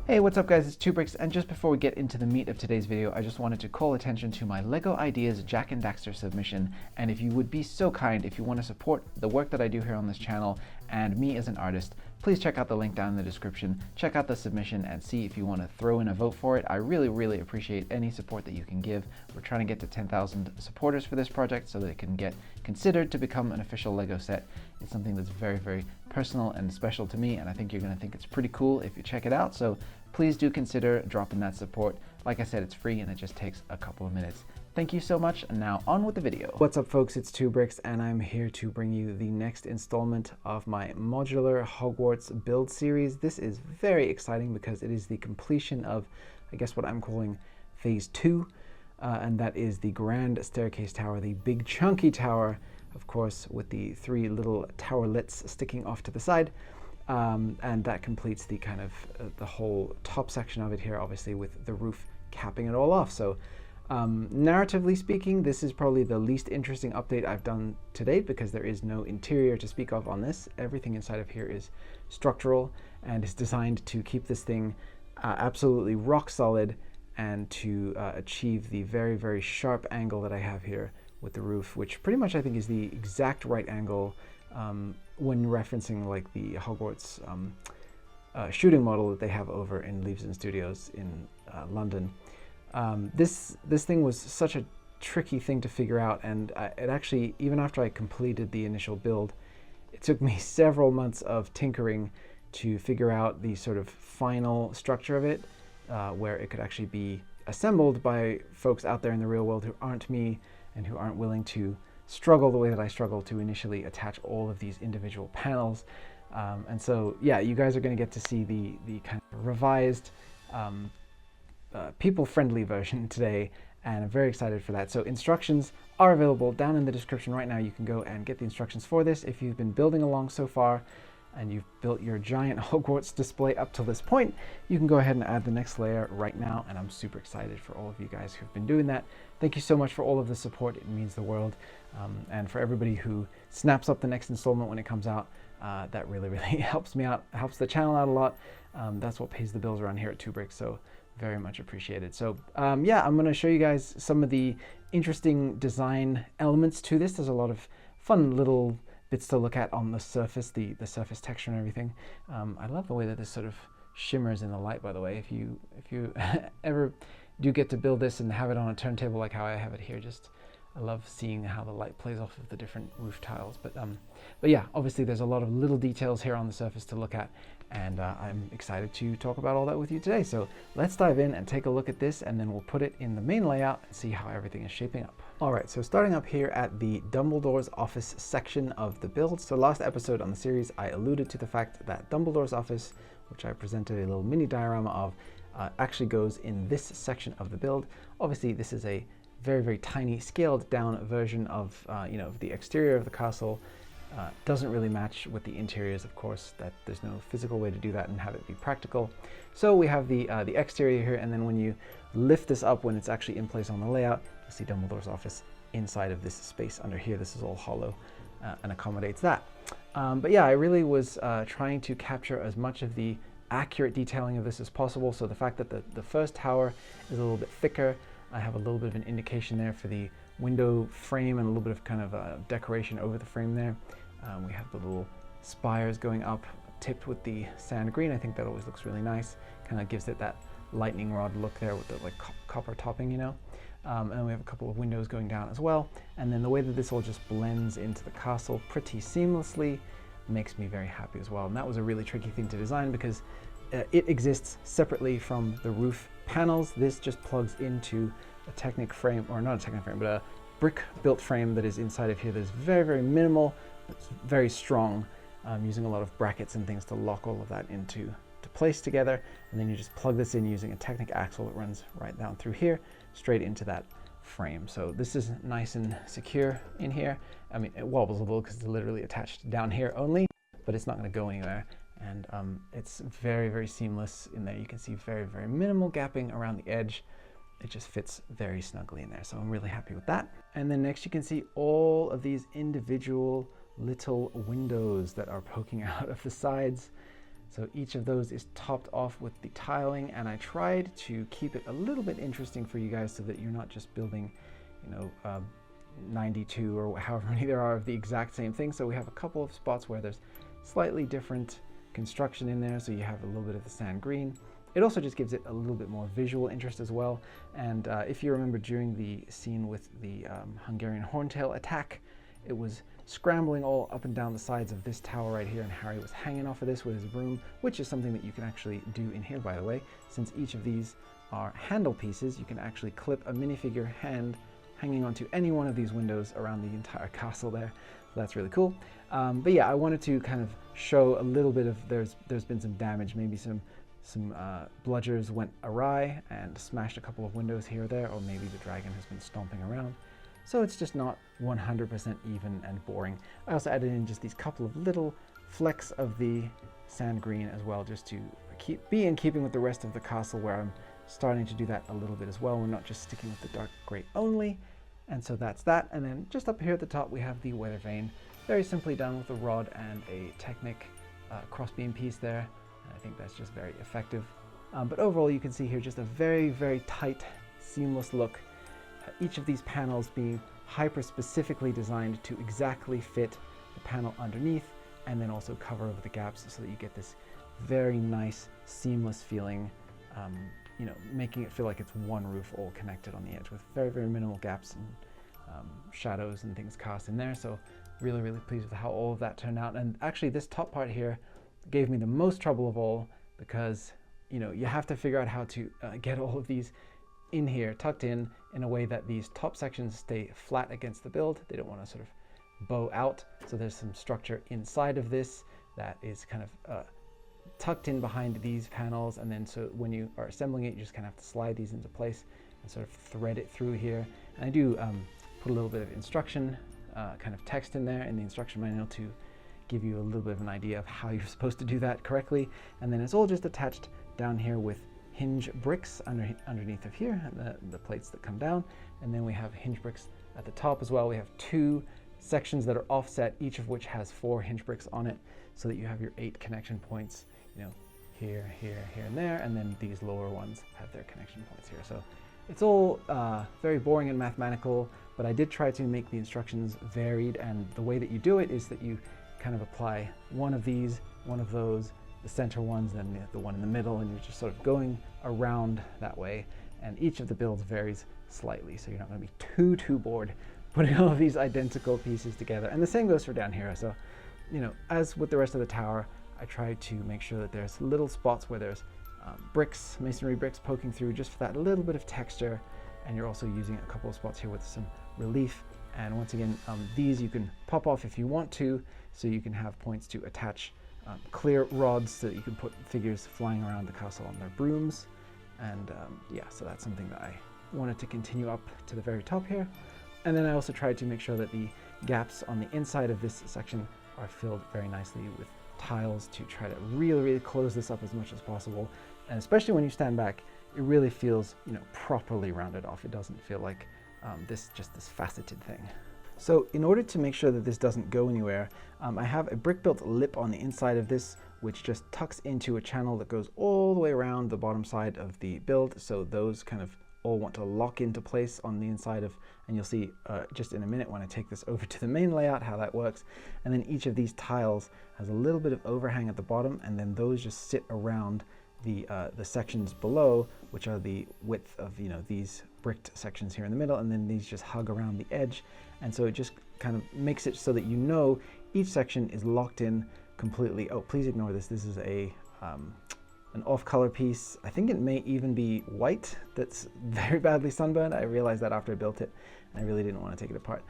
Hey, what's up guys, it's 2Bricks, and just before we get into the meat of today's video, I just wanted to call attention to my LEGO Ideas Jack and Daxter submission, and if you would be so kind, if you want to support the work that I do here on this channel and me as an artist, please check out the link down in the description, check out the submission and see if you want to throw in a vote for it. I really appreciate any support that you can give. We're trying to get to 10,000 supporters for this project so that it can get considered to become an official LEGO set. It's something that's very personal and special to me, and I think you're going to think it's pretty cool if you check it out, so please do consider dropping that support. Like I said, it's free and it just takes a couple of minutes. Thank you so much, and now on with the video. What's up folks, it's 2Bricks, and I'm here to bring you the next installment of my modular Hogwarts build series. This is very exciting because it is the completion of, I guess, what I'm calling phase 2, and that is the grand staircase tower, the big chunky tower, of course, with the 3 little towerlets sticking off to the side. And that completes the kind of the whole top section of it here, obviously with the roof capping it all off. So narratively speaking, this is probably the least interesting update I've done to date because there is no interior to speak of on this. Everything inside of here is structural and is designed to keep this thing absolutely rock solid and to achieve the very sharp angle that I have here with the roof, which pretty much I think is the exact right angle when referencing like the Hogwarts shooting model that they have over in Leavesden Studios in London. This thing was such a tricky thing to figure out, and it actually, even after I completed the initial build, it took me several months of tinkering to figure out the sort of final structure of it, where it could actually be assembled by folks out there in the real world who aren't me and who aren't willing to struggle the way that I struggled to initially attach all of these individual panels. And so, yeah, you guys are going to get to see the kind of revised, people-friendly version today, and I'm very excited for that. So instructions are available down in the description right now. You can go and get the instructions for this. If you've been building along so far and you've built your giant Hogwarts display up till this point, you can go ahead and add the next layer right now, and I'm super excited for all of you guys who've been doing that. Thank you so much for all of the support. It means the world. And for everybody who snaps up the next installment when it comes out, that really helps me out, helps the channel out a lot. That's what pays the bills around here at 2Bricks, so very much appreciated. So yeah, I'm going to show you guys some of the interesting design elements to this. There's a lot of fun little bits to look at on the surface, the surface texture and everything. I love the way that this sort of shimmers in the light, by the way. If you ever do get to build this and have it on a turntable like how I have it here, I love seeing how the light plays off of the different roof tiles. But yeah, obviously there's a lot of little details here on the surface to look at, and I'm excited to talk about all that with you today. So let's dive in and take a look at this, and then we'll put it in the main layout and see how everything is shaping up. All right, so starting up here at the Dumbledore's office section of the build. So last episode on the series, I alluded to the fact that Dumbledore's office, which I presented a little mini diorama of, actually goes in this section of the build. Obviously, this is a very tiny scaled down version of the exterior of the castle. Doesn't really match with the interiors, of course, that there's no physical way to do that and have it be practical. So we have the exterior here, and then when you lift this up, when it's actually in place on the layout, you'll see Dumbledore's office inside of this space under here. This is all hollow and accommodates that. But yeah, I really was trying to capture as much of the accurate detailing of this as possible. So the fact that the first tower is a little bit thicker, I have a little bit of an indication there for the window frame and a little bit of kind of decoration over the frame there. We have the little spires going up, tipped with the sand green. I think that always looks really nice. Kind of gives it that lightning rod look there with the like copper topping, you know. And then we have a couple of windows going down as well. And then the way that this all just blends into the castle pretty seamlessly makes me very happy as well. And that was a really tricky thing to design because it exists separately from the roof panels. This just plugs into a Technic frame, or not a Technic frame, but a brick built frame that is inside of here. That's very minimal, but it's very strong, using a lot of brackets and things to lock all of that into place together. And then you just plug this in using a Technic axle that runs right down through here, straight into that frame. So this is nice and secure in here. I mean, it wobbles a little because it's literally attached down here only, but it's not going to go anywhere. And it's very seamless in there. You can see very minimal gapping around the edge. It just fits very snugly in there. So I'm really happy with that. And then next you can see all of these individual little windows that are poking out of the sides. So each of those is topped off with the tiling, and I tried to keep it a little bit interesting for you guys so that you're not just building, 92 or however many there are of the exact same thing. So we have a couple of spots where there's slightly different construction in there, so you have a little bit of the sand green. It also just gives it a little bit more visual interest as well. And if you remember during the scene with the Hungarian horntail attack, it was scrambling all up and down the sides of this tower right here, and Harry was hanging off of this with his broom, which is something that you can actually do in here, by the way. Since each of these are handle pieces, you can actually clip a minifigure hand hanging onto any one of these windows around the entire castle there. So that's really cool. But yeah, I wanted to kind of show a little bit of there's been some damage, maybe some bludgers went awry and smashed a couple of windows here or there, or maybe the dragon has been stomping around. So it's just not 100% even and boring. I also added in just these couple of little flecks of the sand green as well, just to be in keeping with the rest of the castle, where I'm starting to do that a little bit as well. We're not just sticking with the dark gray only. And so that's that. And then just up here at the top, we have the weather vane, very simply done with a rod and a Technic crossbeam piece there. And I think that's just very effective. But overall, you can see here just a very, very tight, seamless look. Each of these panels being hyper-specifically designed to exactly fit the panel underneath, and then also cover over the gaps so that you get this very nice, seamless feeling, making it feel like it's one roof all connected on the edge with very, very minimal gaps and shadows and things cast in there. So really, really pleased with how all of that turned out. And actually this top part here gave me the most trouble of all, because you have to figure out how to get all of these in here, tucked in a way that these top sections stay flat against the build. They don't want to sort of bow out. So there's some structure inside of this that is kind of tucked in behind these panels. And then so when you are assembling it, you just kind of have to slide these into place and sort of thread it through here. And I do put a little bit of instruction, kind of text in there in the instruction manual to give you a little bit of an idea of how you're supposed to do that correctly. And then it's all just attached down here with hinge bricks underneath of here, and the plates that come down. And then we have hinge bricks at the top as well. We have 2 sections that are offset, each of which has 4 hinge bricks on it, so that you have your 8 connection points, here, here, here, and there. And then these lower ones have their connection points here. So it's all very boring and mathematical, but I did try to make the instructions varied. And the way that you do it is that you kind of apply one of these, one of those, the center ones, then the one in the middle, and you're just sort of going around that way. And each of the builds varies slightly, so you're not going to be too bored putting all of these identical pieces together. And the same goes for down here. So, as with the rest of the tower, I try to make sure that there's little spots where there's bricks, masonry bricks poking through, just for that little bit of texture. And you're also using a couple of spots here with some relief. And once again, these you can pop off if you want to, so you can have points to attach clear rods so that you can put figures flying around the castle on their brooms. And yeah, so that's something that I wanted to continue up to the very top here. And then I also tried to make sure that the gaps on the inside of this section are filled very nicely with tiles to try to really, really close this up as much as possible. And especially when you stand back, it really feels, properly rounded off. It doesn't feel like this faceted thing. So in order to make sure that this doesn't go anywhere, I have a brick-built lip on the inside of this, which just tucks into a channel that goes all the way around the bottom side of the build. So those kind of all want to lock into place on the inside of, and you'll see just in a minute when I take this over to the main layout how that works. And then each of these tiles has a little bit of overhang at the bottom, and then those just sit around the sections below, which are the width of these bricked sections here in the middle, and then these just hug around the edge. And so it just kind of makes it so that each section is locked in completely. Oh, please ignore this. This is an off-color piece. I think it may even be white that's very badly sunburned. I realized that after I built it, and I really didn't want to take it apart.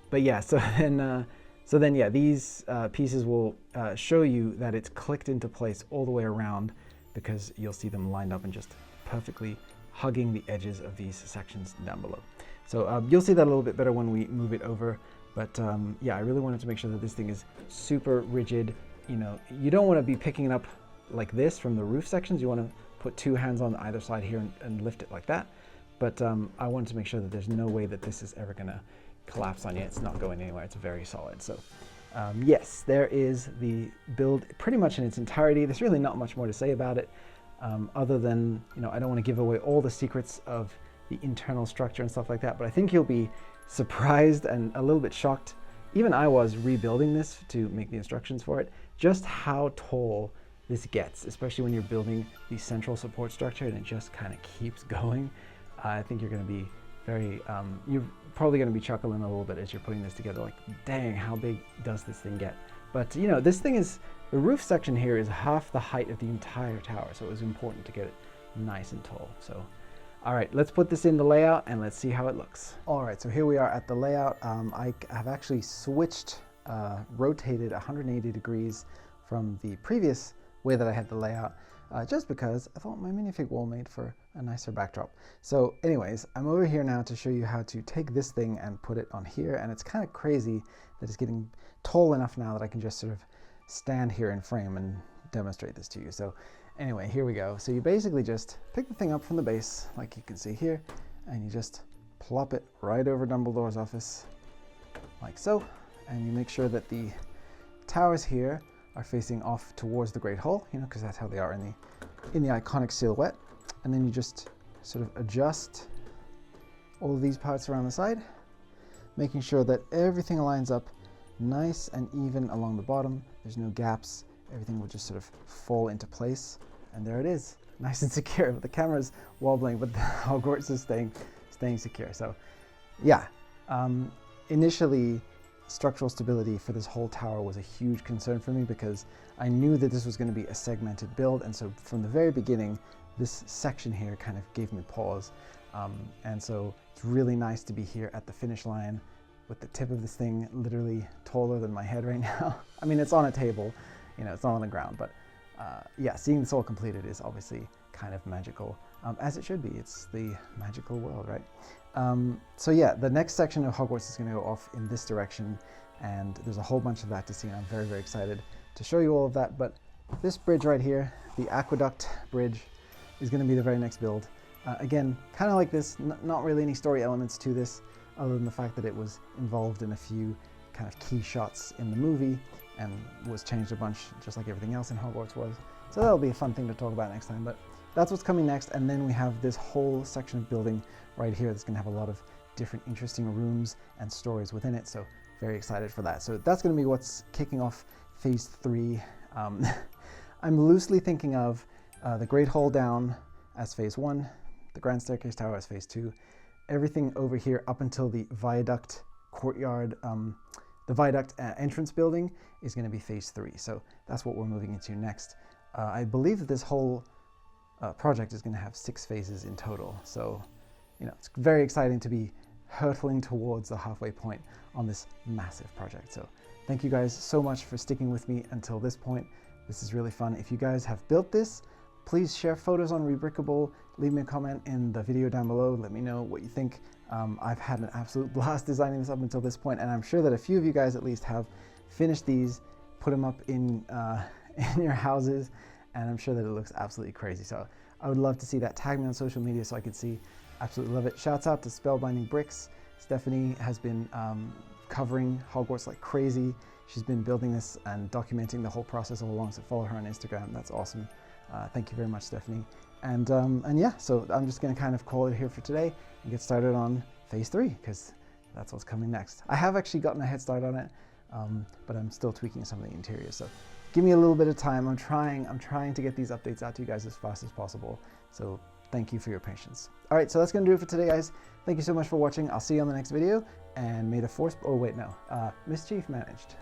But yeah, so then yeah, these pieces will show you that it's clicked into place all the way around, because you'll see them lined up and just perfectly hugging the edges of these sections down below. So you'll see that a little bit better when we move it over. But yeah, I really wanted to make sure that this thing is super rigid. You don't want to be picking it up like this from the roof sections. You want to put 2 hands on either side here and lift it like that. But I wanted to make sure that there's no way that this is ever going to collapse on you. It's not going anywhere. It's very solid. So Yes, there is the build pretty much in its entirety. There's really not much more to say about it, other than, you know, I don't want to give away all the secrets of the internal structure and stuff like that, but I think you'll be surprised and a little bit shocked. Even I was rebuilding this to make the instructions for it, just how tall this gets, especially when you're building the central support structure and it just kind of keeps going. I think you're going to be very, you're probably going to be chuckling a little bit as you're putting this together, like, dang, how big does this thing get? But, you know, this thing is, the roof section here is half the height of the entire tower, so it was important to get it nice and tall. So, all right, let's put this in the layout and let's see how it looks. All right, so here we are at the layout. I have actually switched, rotated 180 degrees from the previous way that I had the layout, just because I thought my minifig wall made for a nicer backdrop. So anyways, I'm over here now to show you how to take this thing and put it on here, and it's kind of crazy that it's getting tall enough now that I can just sort of stand here in frame and demonstrate this to you. So anyway, here we go. So you basically just pick the thing up from the base, like you can see here, and you just plop it right over Dumbledore's office, like so, and you make sure that the towers here are facing off towards the Great Hall, you know, because that's how they are in the iconic silhouette. And then you just sort of adjust all of these parts around the side, making sure that everything lines up nice and even along the bottom. There's no gaps. Everything will just sort of fall into place. And there it is, nice and secure. The camera's wobbling, but the Hogwarts is staying secure. So yeah, initially, structural stability for this whole tower was a huge concern for me because I knew that this was going to be a segmented build, and so from the very beginning this section here kind of gave me pause, and so it's really nice to be here at the finish line with the tip of this thing literally taller than my head right now. I mean, it's on a table, you know, it's not on the ground, but yeah, seeing this all completed is obviously kind of magical, as it should be. It's the magical world, right? So yeah, the next section of Hogwarts is going to go off in this direction, and there's a whole bunch of that to see, and I'm very, very excited to show you all of that. But this bridge right here, the aqueduct bridge, is going to be the very next build. Again, kind of like this, not really any story elements to this, other than the fact that it was involved in a few kind of key shots in the movie, and was changed a bunch, just like everything else in Hogwarts was. So that'll be a fun thing to talk about next time. But that's what's coming next, and then we have this whole section of building right here that's going to have a lot of different interesting rooms and stories within it, so very excited for that. So that's going to be what's kicking off phase 3. I'm loosely thinking of the Great Hall down as phase 1, the Grand Staircase Tower as phase 2, everything over here up until the viaduct courtyard, the viaduct entrance building is going to be phase 3. So that's what we're moving into next. I believe that this whole project is going to have 6 phases in total. So, you know, it's very exciting to be hurtling towards the halfway point on this massive project. So thank you guys so much for sticking with me until this point. This is really fun. If you guys have built this, please share photos on Rebrickable. Leave me a comment in the video down below. Let me know what you think. I've had an absolute blast designing this up until this point, and I'm sure that a few of you guys at least have finished these, put them up in your houses, and I'm sure that it looks absolutely crazy. So I would love to see that. Tag me on social media so I could see. Absolutely love it. Shouts out to Spellbinding Bricks. Stephanie has been covering Hogwarts like crazy. She's been building this and documenting the whole process all along, so follow her on Instagram. That's awesome. Thank you very much, Stephanie. And yeah, so I'm just going to kind of call it here for today and get started on phase 3, because that's what's coming next. I have actually gotten a head start on it, but I'm still tweaking some of the interior. So give me a little bit of time. I'm trying to get these updates out to you guys as fast as possible. So thank you for your patience. All right, so that's going to do it for today, guys. Thank you so much for watching. I'll see you on the next video, and may the force, oh wait, no, mischief managed.